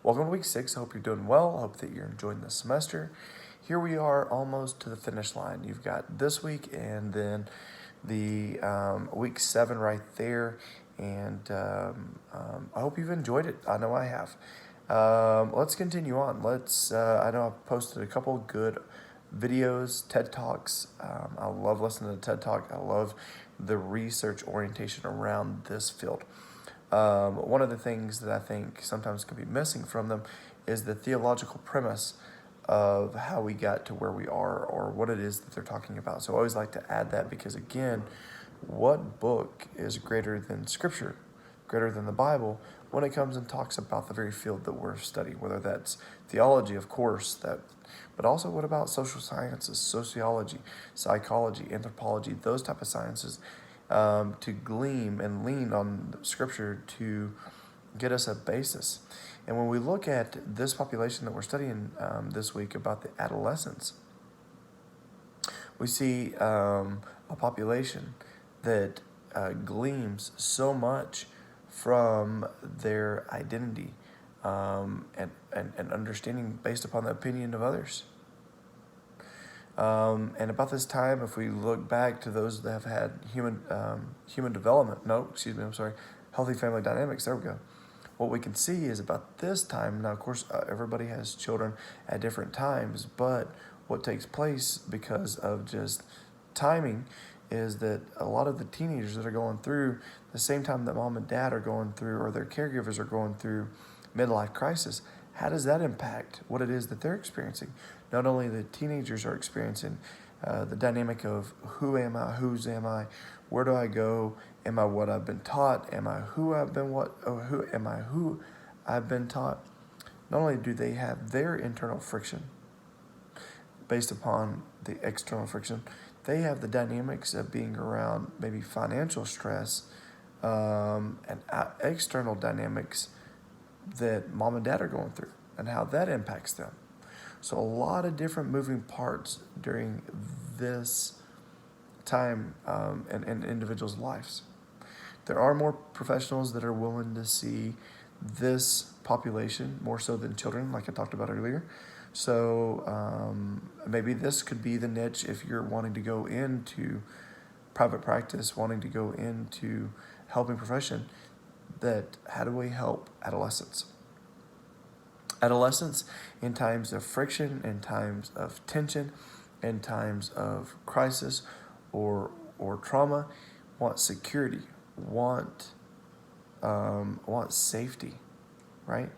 Welcome to week 6. I hope you're doing well. I hope that you're enjoying this semester. Here we are almost to the finish line. You've got this week and then the week 7 right there. And I hope you've enjoyed it. I know I have. Let's continue on. I know I've posted a couple good videos, TED Talks. I love listening to TED Talk. I love the research orientation around this field. One of the things that I think sometimes can be missing from them is the theological premise of how we got to where we are or what it is that they're talking about. So I always like to add that because, again, what book is greater than Scripture, greater than the Bible, when it comes and talks about the very field that we're studying, whether that's theology, of course, but also what about social sciences, sociology, psychology, anthropology, those type of sciences, to glean and lean on Scripture to get us a basis. And when we look at this population that we're studying this week about the adolescents, we see a population that gleams so much from their identity and understanding based upon the opinion of others. And about this time, if we look back to those that have had healthy family dynamics, there we go. What we can see is about this time, now of course everybody has children at different times, but what takes place because of just timing is that a lot of the teenagers that are going through the same time that mom and dad are going through or their caregivers are going through midlife crisis, how does that impact what it is that they're experiencing? Not only the teenagers are experiencing the dynamic of who am I, whose am I, where do I go, am I what I've been taught, am I who I've been who I've been taught. Not only do they have their internal friction based upon the external friction, they have the dynamics of being around maybe financial stress and external dynamics that mom and dad are going through and how that impacts them. So a lot of different moving parts during this time in individuals' lives. There are more professionals that are willing to see this population more so than children, like I talked about earlier. So maybe this could be the niche if you're wanting to go into private practice, wanting to go into helping profession, that how do we help adolescents? Adolescents in times of friction, in times of tension, in times of crisis or trauma, want security, want safety, right?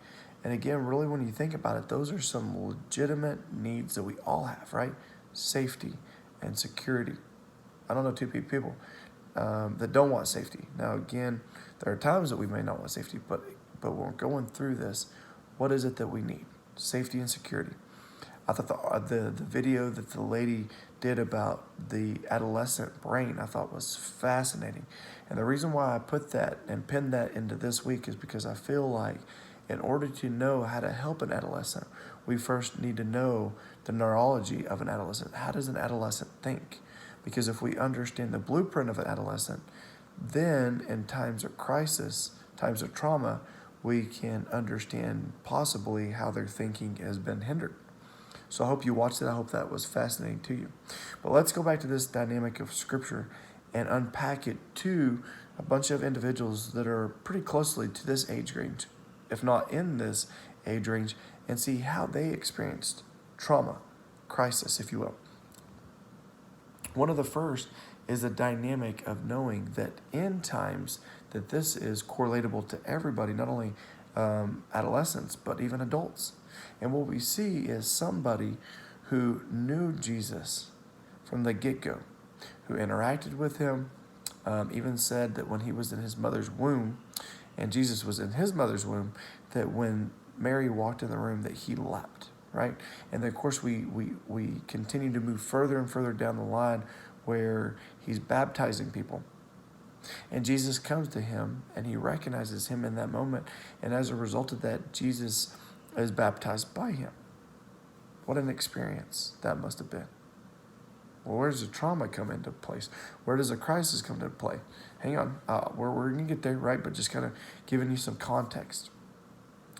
And again, really when you think about it, those are some legitimate needs that we all have, right? Safety and security. I don't know two people that don't want safety. Now again, there are times that we may not want safety, but when we're going through this, what is it that we need? Safety and security. I thought the video that the lady did about the adolescent brain, I thought was fascinating. And the reason why I put that and pinned that into this week is because I feel like in order to know how to help an adolescent, we first need to know the neurology of an adolescent. How does an adolescent think? Because if we understand the blueprint of an adolescent, then in times of crisis, times of trauma, we can understand possibly how their thinking has been hindered. So I hope you watched it. I hope that was fascinating to you. But let's go back to this dynamic of Scripture and unpack it to a bunch of individuals that are pretty closely to this age range, if not in this age range, and see how they experienced trauma, crisis, if you will. One of the first is the dynamic of knowing that in times that this is correlatable to everybody, not only adolescents, but even adults. And what we see is somebody who knew Jesus from the get-go, who interacted with him, even said that when he was in his mother's womb, and Jesus was in his mother's womb, that when Mary walked in the room that he leapt, right? And then, of course, we continue to move further and further down the line where he's baptizing people. And Jesus comes to him and he recognizes him in that moment. And as a result of that, Jesus is baptized by him. What an experience that must have been. Well, where does the trauma come into place? Where does the crisis come into play? Hang on, we're going to get there, right? But just kind of giving you some context.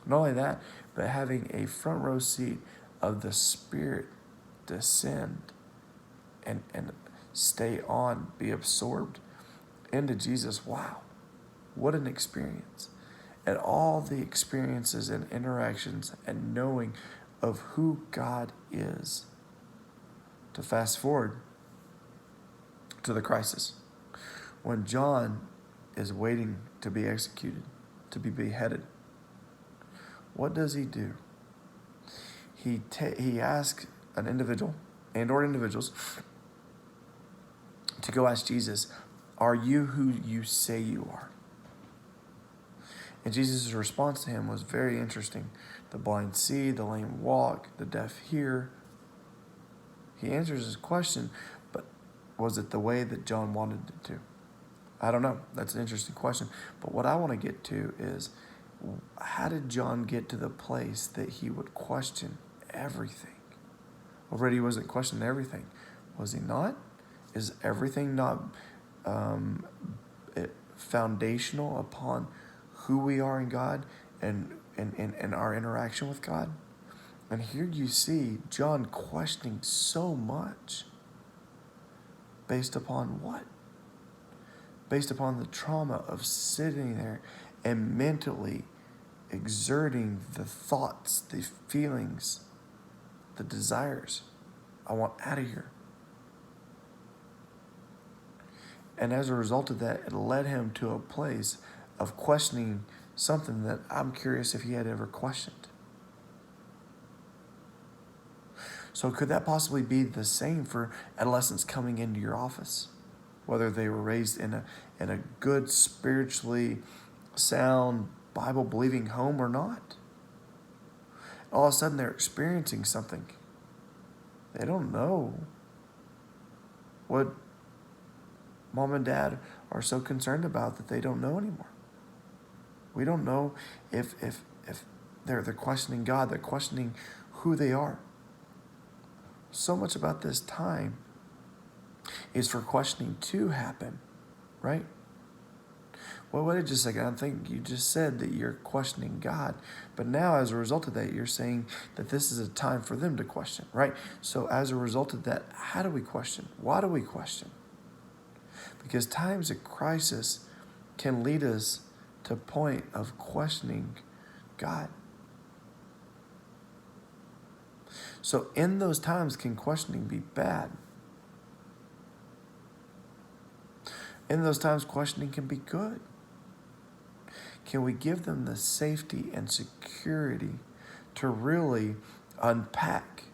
Not only that, but having a front row seat of the Spirit descend and stay on, be absorbed into Jesus. Wow, what an experience. And all the experiences and interactions and knowing of who God is. To fast forward to the crisis, when John is waiting to be executed, to be beheaded, what does he do? He asks an individual or individuals to go ask Jesus, "Are you who you say you are?" And Jesus' response to him was very interesting. The blind see, the lame walk, the deaf hear. He answers his question, but was it the way that John wanted it to? I don't know. That's an interesting question. But what I want to get to is, how did John get to the place that he would question everything? Already he wasn't questioning everything. Was he not? Is everything not foundational upon who we are in God and our interaction with God? And here you see John questioning so much based upon what? Based upon the trauma of sitting there and mentally exerting the thoughts, the feelings, the desires. I want out of here. And as a result of that, it led him to a place of questioning something that I'm curious if he had ever questioned. So could that possibly be the same for adolescents coming into your office? Whether they were raised in a good, spiritually sound, Bible-believing home or not. All of a sudden they're experiencing something. They don't know what mom and dad are so concerned about that they don't know anymore. We don't know if they're questioning God, they're questioning who they are. So much about this time is for questioning to happen, right? Well, wait just a second. I think you just said that you're questioning God. But now, as a result of that, you're saying that this is a time for them to question, right? So as a result of that, how do we question? Why do we question? Because times of crisis can lead us to a point of questioning God. So in those times, can questioning be bad? In those times, questioning can be good. Can we give them the safety and security to really unpack,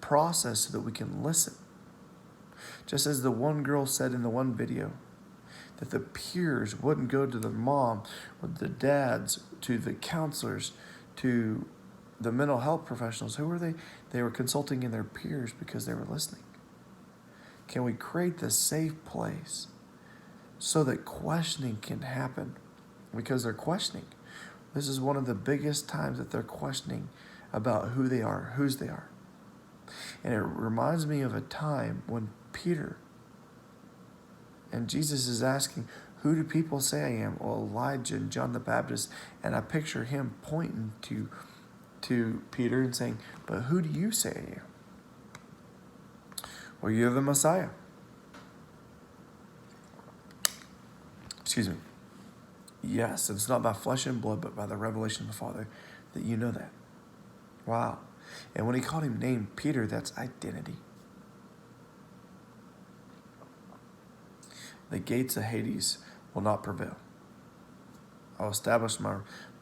process so that we can listen? Just as the one girl said in the one video, that the peers wouldn't go to the mom, or the dads, to the counselors, to the mental health professionals. Who were they? They were consulting in their peers because they were listening. Can we create this safe place so that questioning can happen? Because they're questioning. This is one of the biggest times that they're questioning about who they are, whose they are. And it reminds me of a time when Peter and Jesus is asking, who do people say I am? Well, Elijah and John the Baptist. And I picture him pointing to Peter and saying, but who do you say I am? Well, you're the Messiah. Excuse me. Yes, it's not by flesh and blood, but by the revelation of the Father that you know that. Wow. And when he called him name Peter, that's identity. The gates of Hades will not prevail. I'll establish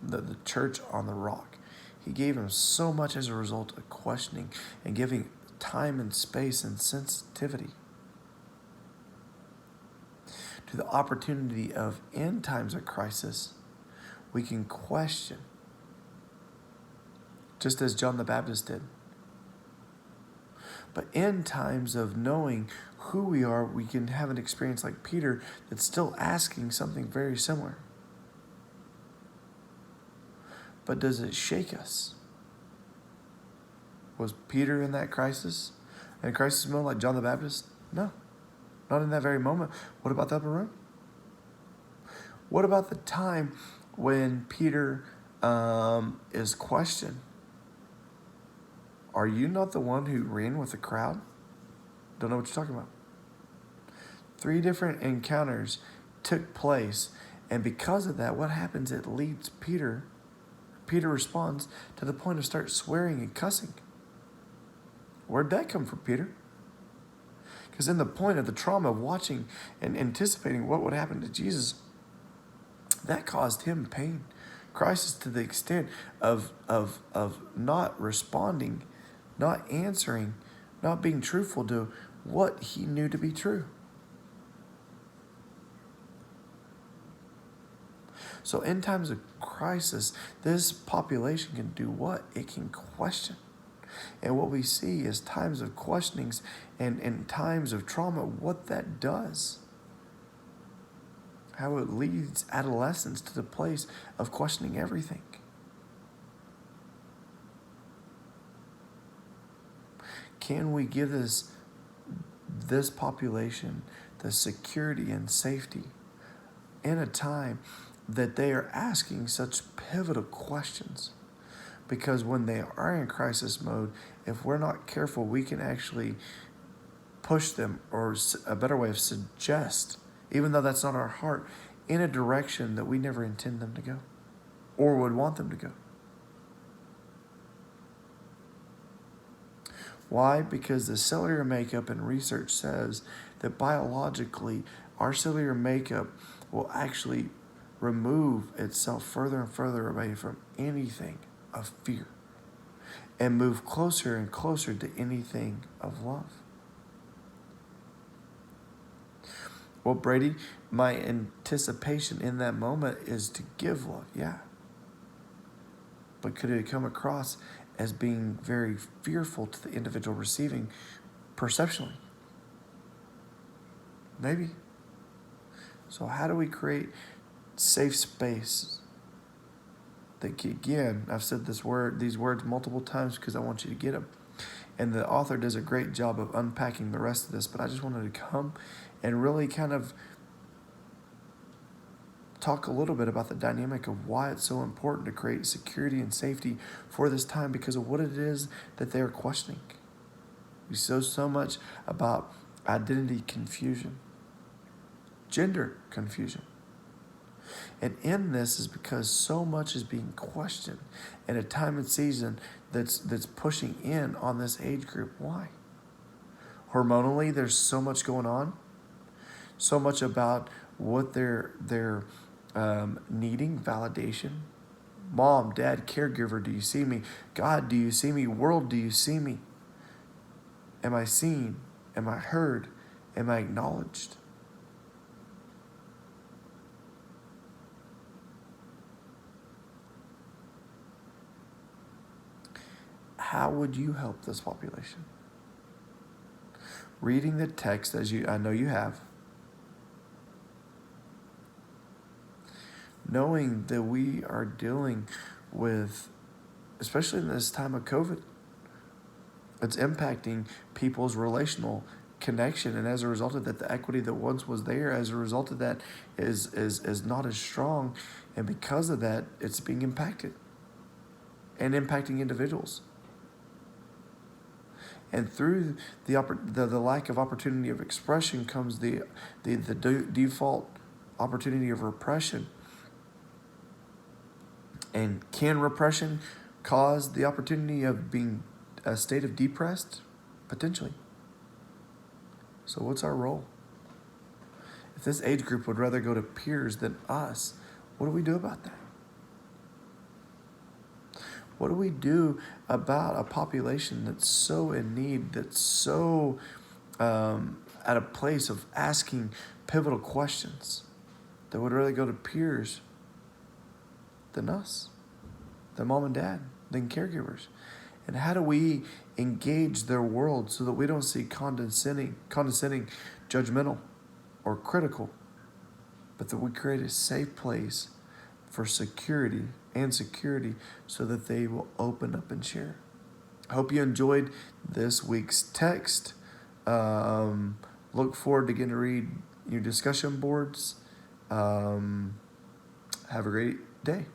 the church on the rock. He gave him so much as a result of questioning and giving time and space and sensitivity to the opportunity of, in times of crisis, we can question, just as John the Baptist did. But in times of knowing who we are, we can have an experience like Peter that's still asking something very similar. But does it shake us? Was Peter in that crisis? In a crisis moment like John the Baptist? No, not in that very moment. What about the upper room? What about the time when Peter is questioned Are you not the one who ran with the crowd? Don't know what you're talking about. 3 different encounters took place, and because of that, what happens? It leads Peter. Peter responds to the point of start swearing and cussing. Where'd that come from, Peter? Because in the point of the trauma of watching and anticipating what would happen to Jesus, that caused him pain, crisis, to the extent of not responding, not answering, not being truthful to what he knew to be true. So in times of crisis, this population can do what? It can question. And what we see is times of questionings and times of trauma, what that does. How it leads adolescents to the place of questioning everything. Can we give this population the security and safety in a time that they are asking such pivotal questions? Because when they are in crisis mode, if we're not careful, we can actually push them, or a better way of suggest, even though that's not our heart, in a direction that we never intend them to go or would want them to go. Why? Because the cellular makeup and research says that biologically, our cellular makeup will actually remove itself further and further away from anything of fear and move closer and closer to anything of love. Well, Brady, my anticipation in that moment is to give love, yeah. But could it come across as being very fearful to the individual receiving perceptually? Maybe. So how do we create safe space that, again, I've said these words multiple times because I want you to get them. And the author does a great job of unpacking the rest of this, but I just wanted to come and really kind of talk a little bit about the dynamic of why it's so important to create security and safety for this time, because of what it is that they are questioning. We know so much about identity confusion, gender confusion. And in this is because so much is being questioned in a time and season that's pushing in on this age group. Why? Hormonally, there's so much going on, so much about what they're needing validation. Mom, dad, caregiver, do you see me? God, do you see me? World, do you see me? Am I seen? Am I heard? Am I acknowledged? How would you help this population? Reading the text, as I know you have, knowing that we are dealing with, especially in this time of COVID, it's impacting people's relational connection, and as a result of that, the equity that once was there, as a result of that, is not as strong, and because of that, it's being impacted and impacting individuals. And through the lack of opportunity of expression comes the default opportunity of repression. And can repression cause the opportunity of being a state of depressed? Potentially. So what's our role? If this age group would rather go to peers than us, what do we do about that? What do we do about a population that's so in need, that's so at a place of asking pivotal questions, that would rather go to peers than us, than mom and dad, than caregivers? And how do we engage their world so that we don't see condescending, judgmental, or critical, but that we create a safe place for security so that they will open up and share? I hope you enjoyed this week's text. Look forward to getting to read your discussion boards. Have a great day.